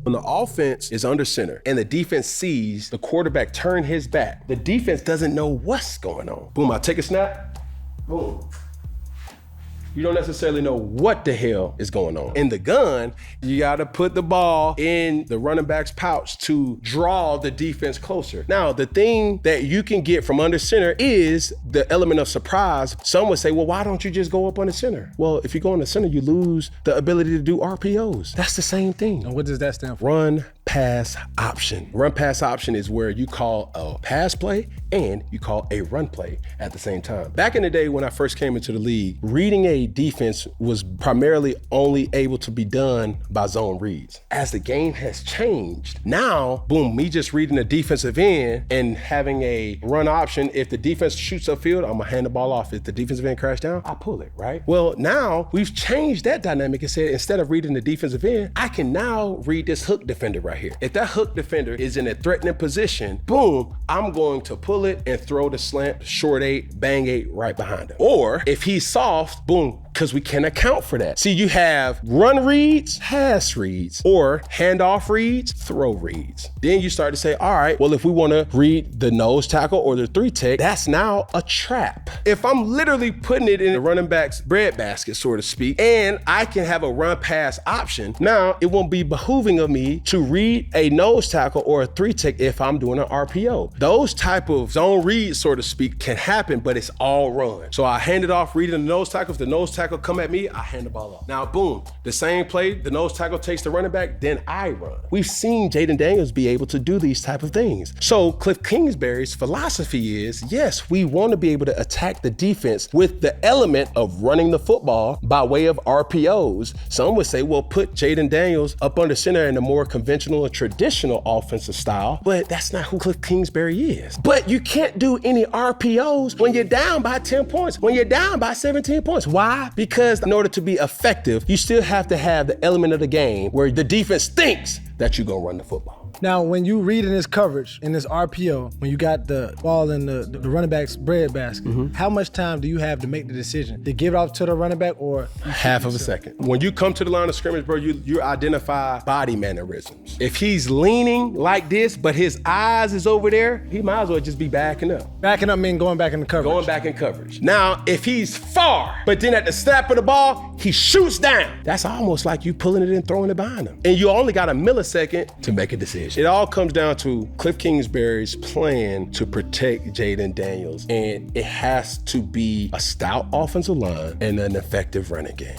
When the offense is under center and the defense sees the quarterback turn his back, the defense doesn't know what's going on. Boom, I take a snap, boom. You don't necessarily know what the hell is going on. In the gun, you gotta put the ball in the running back's pouch to draw the defense closer. Now, the thing that you can get from under center is the element of surprise. Some would say, well, why don't you just go up on the center? Well, if you go on the center, you lose the ability to do RPOs. That's the same thing. And what does that stand for? Run pass option. Run pass option is where you call a pass play and you call a run play at the same time. Back in the day when I first came into the league, reading a defense was primarily only able to be done by zone reads. As the game has changed, now, boom, me just reading the defensive end and having a run option. If the defense shoots upfield, I'm gonna hand the ball off. If the defensive end crashes down, I pull it, right? Well, now we've changed that dynamic and said, instead of reading the defensive end, I can now read this hook defender right here. If that hook defender is in a threatening position, boom, I'm going to pull it and throw the slant, short 8, bang 8 right behind him. Or if he's soft, boom, because we can account for that. See, you have run reads, pass reads, or handoff reads, throw reads. Then you start to say, all right, well, if we want to read the nose tackle or the 3-tech, that's now a trap. If I'm literally putting it in the running back's breadbasket, so to speak, and I can have a run pass option, now it won't be behooving of me to read a nose tackle or a 3-tech if I'm doing an RPO. Those type of zone reads, so to speak, can happen, but it's all run. So I hand it off reading the nose tackle. If the nose tackle come at me, I hand the ball off. Now, boom, the same play, the nose tackle takes the running back, then I run. We've seen Jayden Daniels be able to do these type of things. So Cliff Kingsbury's philosophy is, yes, we want to be able to attack the defense with the element of running the football by way of RPOs. Some would say, well, put Jayden Daniels up under center in a more conventional and traditional offensive style, but that's not who Cliff Kingsbury is. But you can't do any RPOs when you're down by 10 points, when you're down by 17 points. Why? Because in order to be effective, you still have to have the element of the game where the defense thinks that you're gonna run the football. Now, when you read in this coverage, in this RPO, when you got the ball in the running back's breadbasket, how much time do you have to make the decision? To give it off to the running back or? Half of a second. When you come to the line of scrimmage, bro, you identify body mannerisms. If he's leaning like this, but his eyes is over there, he might as well just be backing up. Backing up means going back in the coverage. Going back in coverage. Now, if he's far, but then at the snap of the ball, he shoots down, that's almost like you pulling it and throwing it behind him. And you only got a millisecond to make a decision. It all comes down to Cliff Kingsbury's plan to protect Jayden Daniels, and it has to be a stout offensive line and an effective running game.